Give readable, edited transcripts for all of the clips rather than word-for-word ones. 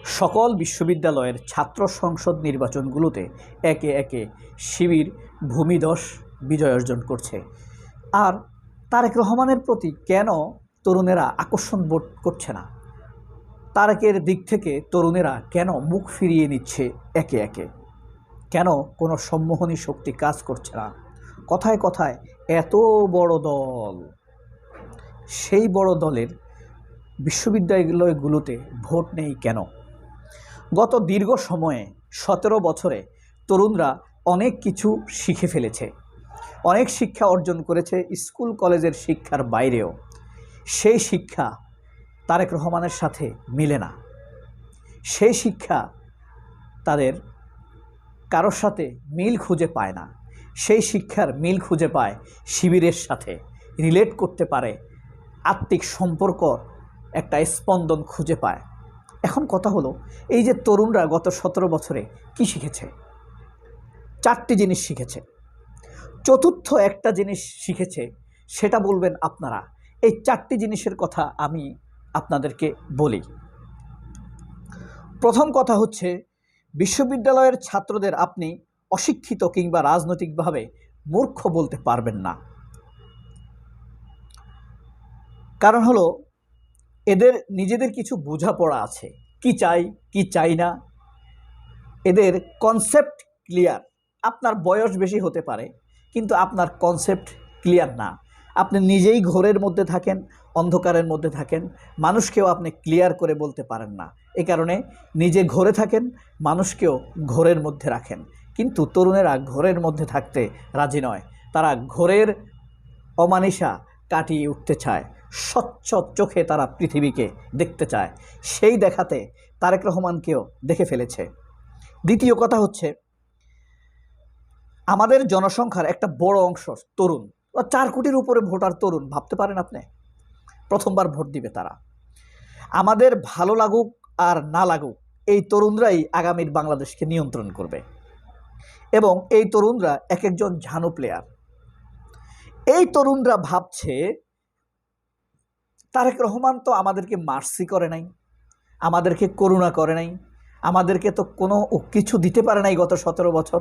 সকল বিশ্ববিদ্যালয়ের ছাত্র সংসদ নির্বাচনগুলোতে একে একে শিবির ভূমিধস বিজয় অর্জন করছে। আর তারেক রহমানের প্রতি কেন তরুণেরা আকর্ষণ বোধ করছে না? তারেকের দিক থেকে তরুণেরা কেন মুখ ফিরিয়ে নিচ্ছে একে একে? কেন কোনো সম্মোহনী শক্তি কাজ করছে না? কথায় কথায় এত বড় দল, সেই বড় দলের বিশ্ববিদ্যালয়গুলোতে ভোট নেই কেন? গত দীর্ঘ সময়ে 17 বছরে তরুণরা অনেক কিছু শিখে ফেলেছে, অনেক শিক্ষা অর্জন করেছে স্কুল কলেজের শিক্ষার বাইরেও। সেই শিক্ষা তারেক রহমানের সাথে মিলে না। সেই শিক্ষা তাদের কারোর সাথে মিল খুঁজে পায় না। সেই শিক্ষার মিল খুঁজে পায় শিবিরের সাথে, রিলেট করতে পারে, আত্মিক সম্পর্ক একটা স্পন্দন খুঁজে পায়। এখন কথা হলো, এই যে তরুণরা গত 17 বছরে কি শিখেছে? 4টি জিনিস শিখেছে। চতুর্থ একটা জিনিস শিখেছে, সেটা বলবেন আপনারা। এই 4টি জিনিসের কথা আমি আপনাদেরকে বলি। প্রথম কথা হচ্ছে, বিশ্ববিদ্যালয়ের ছাত্রদের আপনি অশিক্ষিত কিংবা রাজনৈতিকভাবে মূর্খ বলতে পারবেন না। কারণ হলো, এদের নিজেদের কিছু বোঝাপড়া আছে, কি চাই কি চাই না। এদের কনসেপ্ট ক্লিয়ার। আপনার বয়স বেশি হতে পারে, কিন্তু আপনার কনসেপ্ট ক্লিয়ার না। আপনি নিজেই ঘোরের মধ্যে থাকেন, অন্ধকারের মধ্যে থাকেন, মানুষকেও আপনি ক্লিয়ার করে বলতে পারেন না। এই কারণে নিজে ঘোরে থাকেন, মানুষকেও ঘোরের মধ্যে রাখেন। কিন্তু তরুণেরা ঘোরের মধ্যে থাকতে রাজি নয়। তারা ঘোরের অমানিসা কাটিয়ে উঠতে চায়, স্বচ্ছ চোখে তারা পৃথিবীকে দেখতে চায়। সেই দেখাতে তারেক রহমানকেও দেখে ফেলেছে। দ্বিতীয় কথা হচ্ছে, আমাদের জনসংখ্যার একটা বড় অংশ তরুণ। 4 কোটির উপরে ভোটার তরুণ, ভাবতে পারেন আপনি? প্রথমবার ভোট দিবে তারা। আমাদের ভালো লাগুক আর না লাগুক, এই তরুণরাই আগামীর বাংলাদেশকে নিয়ন্ত্রণ করবে। এবং এই তরুণরা এক একজন ঝানু প্লেয়ার। এই তরুণরা ভাবছে, তারেক রহমান তো আমাদেরকে মার্সি করে নাই, আমাদেরকে করুণা করে নাই, আমাদেরকে তো কোনো কিছু দিতে পারে নাই গত 17 বছর।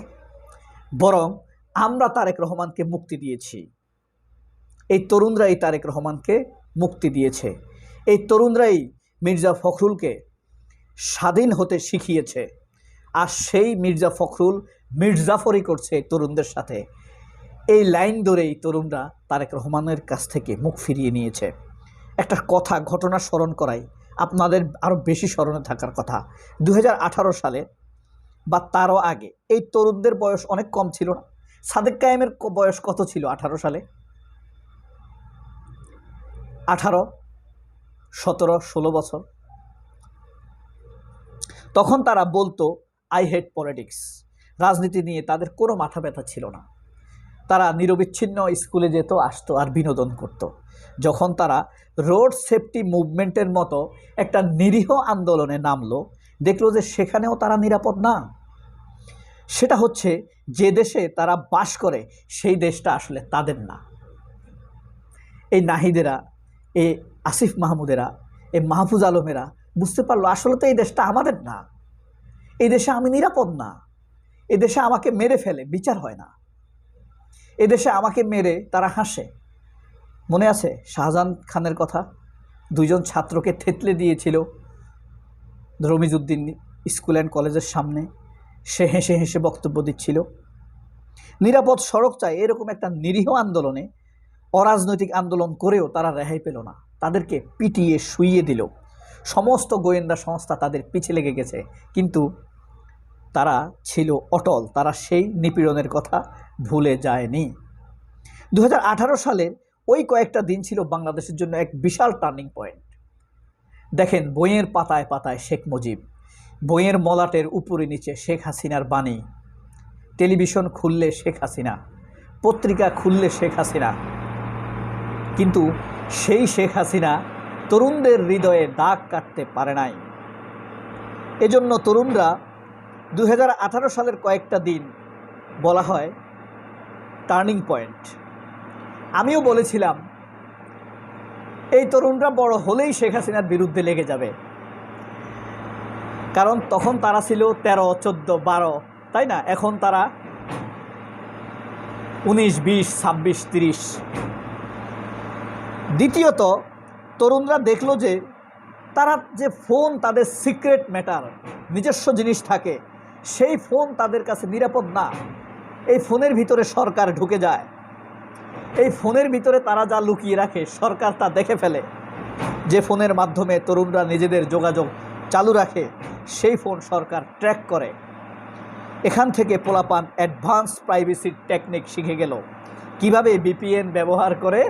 বরং আমরা তারেক রহমানকে মুক্তি দিয়েছি। এই তরুণরাই তারেক রহমানকে মুক্তি দিয়েছে। এই তরুণরাই মির্জা ফখরুলকে স্বাধীন হতে শিখিয়েছে। আর সেই মির্জা ফখরুল মির্জাফরি করছে তরুণদের সাথে। এই লাইন ধরেই তরুণরা তারেক রহমানের কাছ থেকে মুখ ফিরিয়ে নিয়েছে। একটা কথা, ঘটনা স্মরণ করাই, আপনাদের আরও বেশি স্মরণে থাকার কথা। 2018 সালে বা তারও আগে এই তরুণদের বয়স অনেক কম ছিল না? সাদেক কায়েমের বয়স কত ছিল 18 সালে? 18, 17, 16 বছর। তখন তারা বলতো, আই হেট পলিটিক্স। রাজনীতি নিয়ে তাদের কোনো মাথা ব্যথা ছিল না। তারা নিরবিচ্ছিন্ন স্কুলে যেত, আসতো আর বিনোদন করত। যখন তারা রোড সেফটি মুভমেন্টের মতো একটা নিরীহ আন্দোলনে নামলো, দেখলো যে সেখানেও তারা নিরাপদ না। সেটা হচ্ছে, যে দেশে তারা বাস করে সেই দেশটা আসলে তাদের না। এই নাহিদেরা, এই আসিফ মাহমুদেরা, এই মাহফুজ আলমেরা বুঝতে পারলো আসলে তো এই দেশটা আমাদের না। এই দেশে আমি নিরাপদ না। এ দেশে আমাকে মেরে ফেলে, বিচার হয় না। এদেশে আমাকে মেরে তারা হাসে। মনে আছে শাহজাহান খানের কথা? 2 জন ছাত্রকে থেতলে দিয়েছিল রমিজউদ্দিন স্কুল অ্যান্ড কলেজের সামনে। সে হেসে হেসে বক্তব্য দিচ্ছিল। নিরাপদ সড়ক চাই, এরকম একটা নিরীহ আন্দোলনে, অরাজনৈতিক আন্দোলন করেও তারা রেহাই পেল না। তাদেরকে পিটিয়ে শুইয়ে দিল। সমস্ত গোয়েন্দা সংস্থা তাদের পিছে লেগে গেছে, কিন্তু তারা ছিল অটল। তারা সেই নিপীড়নের কথা ভুলে যায়নি। 2018 সালের ওই কয়েকটা দিন ছিল বাংলাদেশের জন্য এক বিশাল টার্নিং পয়েন্ট। দেখেন, বইয়ের পাতায় পাতায় শেখ মুজিব, বইয়ের মলাটের উপরে নিচে শেখ হাসিনার বাণী, টেলিভিশন খুললে শেখ হাসিনা, পত্রিকা খুললে শেখ হাসিনা। কিন্তু সেই শেখ হাসিনা তরুণদের হৃদয়ে দাগ কাটতে পারে নাই। এজন্য তরুণরা 2018 সালের কয়েকটা দিন বলা হয় টার্নিং পয়েন্ট। আমিও বলেছিলাম, এই তরুণরা বড় হলেই শেখ হাসিনার বিরুদ্ধে লেগে যাবে। কারণ তখন তারা ছিল 13, 14, 12, তাই না? এখন তারা 19, 20, 26, 30। দ্বিতীয়ত, তরুণরা দেখলো যে তারা যে ফোন তাদের সিক্রেট ম্যাটার, নিজস্ব জিনিস থাকে, সেই ফোন তাদের কাছে নিরাপদ না। এই ফোনের ভিতরে সরকার ঢুকে যায়, এই ফোনের ভিতরে তারা যা লুকিয়ে রাখে সরকার তা দেখে ফেলে। যে ফোনের মাধ্যমে তরুণরা নিজেদের যোগাযোগ চালু রাখে সেই ফোন সরকার ট্র্যাক করে। এখান থেকে পোলাপান অ্যাডভান্স প্রাইভেসির টেকনিক শিখে গেল, কিভাবে VPN ব্যবহার করে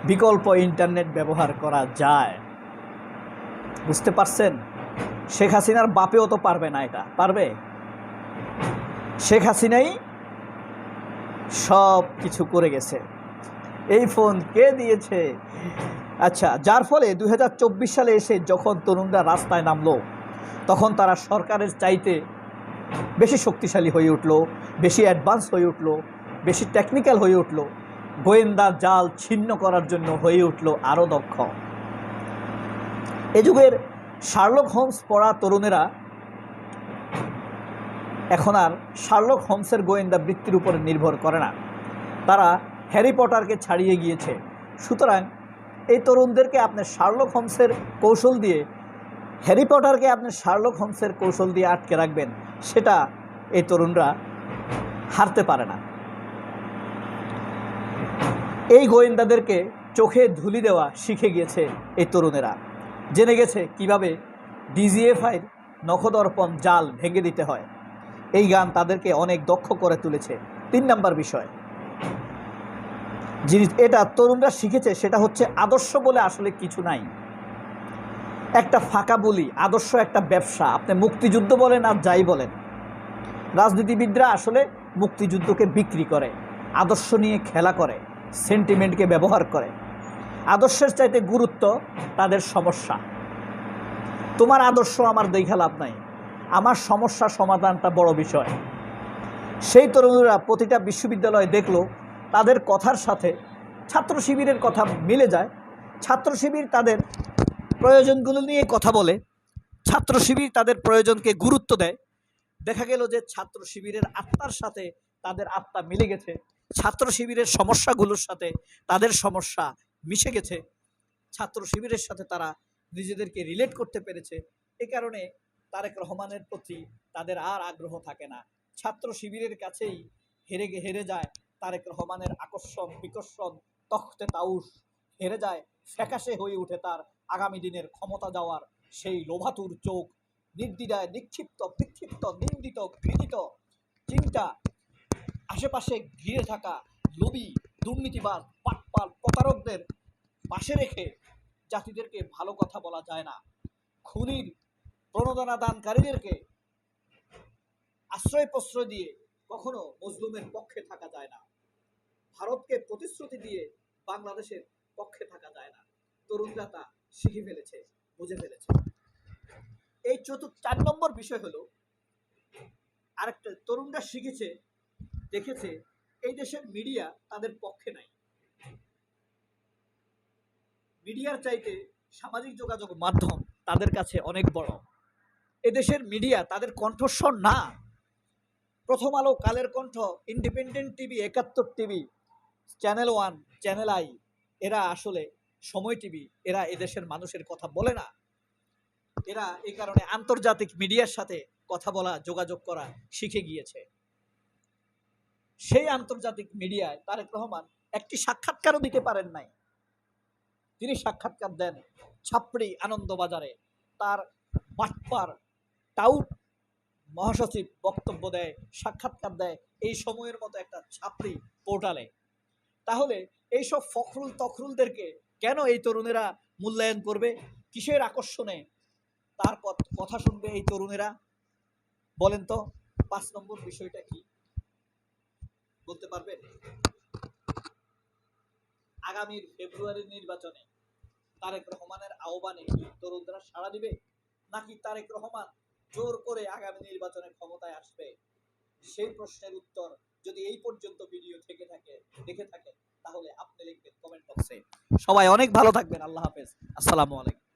বিকল্প ইন্টারনেট ব্যবহার করা যায়। বুঝতে পারছেন? শেখ হাসিনার বাপেও তো পারবে না, এটা পারবে? শেখ হাসিনাই সব কিছু করে গেছে। এই ফোন কে দিয়েছে? আচ্ছা, যার ফলে 2024 সালে এসে যখন তরুণরা রাস্তায় নামলো, তখন তারা সরকারের চাইতে বেশি শক্তিশালী হয়ে উঠলো, বেশি অ্যাডভান্স হয়ে উঠলো, বেশি টেকনিক্যাল হয়ে উঠলো, গোয়েন্দা জাল ছিন্ন করার জন্য হয়ে উঠলো আরও দক্ষ। এ যুগের শার্লক হোমস পড়া তরুণেরা এখন আর শার্লক হোমসের গোয়েন্দা বৃত্তির উপরে নির্ভর করে না, তারা হ্যারি পটারকে ছাড়িয়ে গিয়েছে। সুতরাং এই তরুণদেরকে আপনি শার্লক হোমসের কৌশল দিয়ে, হ্যারি পটারকে আপনি শার্লক হোমসের কৌশল দিয়ে আটকে রাখবেন, সেটা এই তরুণরা হারতে পারে না। এই গোয়েন্দাদেরকে চোখে ধুলি দেওয়া শিখে গিয়েছে এই তরুণেরা, জেনে গেছে কিভাবে DGFIর নখদর্পণ জাল ভেঙে দিতে হয়। এই গান তাদেরকে অনেক দক্ষ করে তুলেছে। 3 নম্বর বিষয় জিনিস এটা তরুণরা শিখেছে, সেটা হচ্ছে আদর্শ বলে আসলে কিছু নাই। একটা ফাঁকা বলি, আদর্শ একটা ব্যবসা। আপনি মুক্তিযুদ্ধ বলেন আর যাই বলেন, রাজনীতিবিদরা আসলে মুক্তিযুদ্ধকে বিক্রি করে, আদর্শ নিয়ে খেলা করে, সেন্টিমেন্টকে ব্যবহার করে। আদর্শের চাইতে গুরুত্ব তাদের সমস্যা। তোমার আদর্শ আমার দেখা লাভ নাই, আমার সমস্যা সমাধানটা বড় বিষয়। সেই তরুণরা প্রতিটা বিশ্ববিদ্যালয়ে দেখলো তাদের কথার সাথে ছাত্র শিবিরের কথা মিলে যায়। ছাত্র শিবির তাদের প্রয়োজনগুলো নিয়ে কথা বলে, ছাত্র শিবির তাদের প্রয়োজনকে গুরুত্ব দেয়। দেখা গেল যে ছাত্র শিবিরের আত্মার সাথে তাদের আত্মা মিলে গেছে, ছাত্র শিবিরের সমস্যাগুলোর সাথে তাদের সমস্যা মিশে গেছে, ছাত্র শিবিরের সাথে তারা নিজেদেরকে রিলেট করতে পেরেছে। এ কারণে তারেক রহমানের প্রতি তাদের আর আগ্রহ থাকে না। ছাত্র শিবিরের কাছেই হেরে যায় তারেক রহমানের আকর্ষণ বিকর্ষণ, তখতে তাউস হেরে যায়, ফ্যাকাশে হয়ে উঠে তার আগামী দিনের ক্ষমতা যাওয়ার সেই লোভাতুর চোখ। নির্দ্বিধায় নিক্ষিপ্ত বিক্ষিপ্ত নিন্দিত ঘৃণিত চিন্তা, আশেপাশে ঘিরে থাকা লোভী দুর্নীতিবাদ পাটপাল প্রতারকদের পাশে রেখে জাতিদেরকে ভালো কথা বলা যায় না। খুনির প্রণোদনা দানকারীদেরকে আশ্রয় প্রশ্রয় দিয়ে কখনো মজলুমের পক্ষে থাকা যায় না। ভারতকে প্রতিশ্রুতি দিয়ে বাংলাদেশের পক্ষে থাকা যায় না। তরুণরা তা শিখে ফেলেছে, বুঝে ফেলেছে। এই 4 নম্বর বিষয় হলো, আরেকটা তরুণরা শিখেছে, দেখেছে এই দেশের মিডিয়া তাদের পক্ষে নাই। মিডিয়ার চাইতে সামাজিক যোগাযোগ মাধ্যম তাদের কাছে অনেক বড়। এদেশের মিডিয়া তাদের কণ্ঠস্বর না। প্রথম আলো, Kaler Kantho, independent TV, 71 TV, channel 1, channel I, এরা আসলে সময় টিভি, এরা এদেশের মানুষের কথা বলে না। এরা এই কারণে আন্তর্জাতিক মিডিয়ার সাথে কথা বলা, যোগাযোগ করা শিখে গিয়েছে। সেই আন্তর্জাতিক মিডিয়ায় তারেক রহমান একটি সাক্ষাৎকারও দিতে পারেন নাই। তিনি সাক্ষাৎকার দেন ছাপড়ি আনন্দবাজারে, তার বাটপার টাউট মহাসচিব বক্তব্য দেয়, সাক্ষাৎকার দেয় এই সময়ের মতো একটা ছাপড়ি পোর্টালে। তাহলে এইসব ফখরুল তখরুলদেরকে কেন এই তরুণেরা মূল্যায়ন করবে? কিসের আকর্ষণে তার কথা শুনবে এই তরুণেরা? বলেন তো 5 নম্বর বিষয়টা কি বলতে পারবেন? আগামীর ফেব্রুয়ারির নির্বাচনে তারেক রহমানের আহ্বানে কি তরুণরা সাড়া দিবে, নাকি তারেক রহমান জোর করে আগামী নির্বাচনে ক্ষমতায় আসবে? সেই প্রশ্নের উত্তর যদি এই পর্যন্ত ভিডিও দেখে থাকেন তাহলে আপনি লিখবেন কমেন্ট বক্সে। সবাই অনেক ভালো থাকবেন। আল্লাহ হাফেজ। আসসালামু আলাইকুম।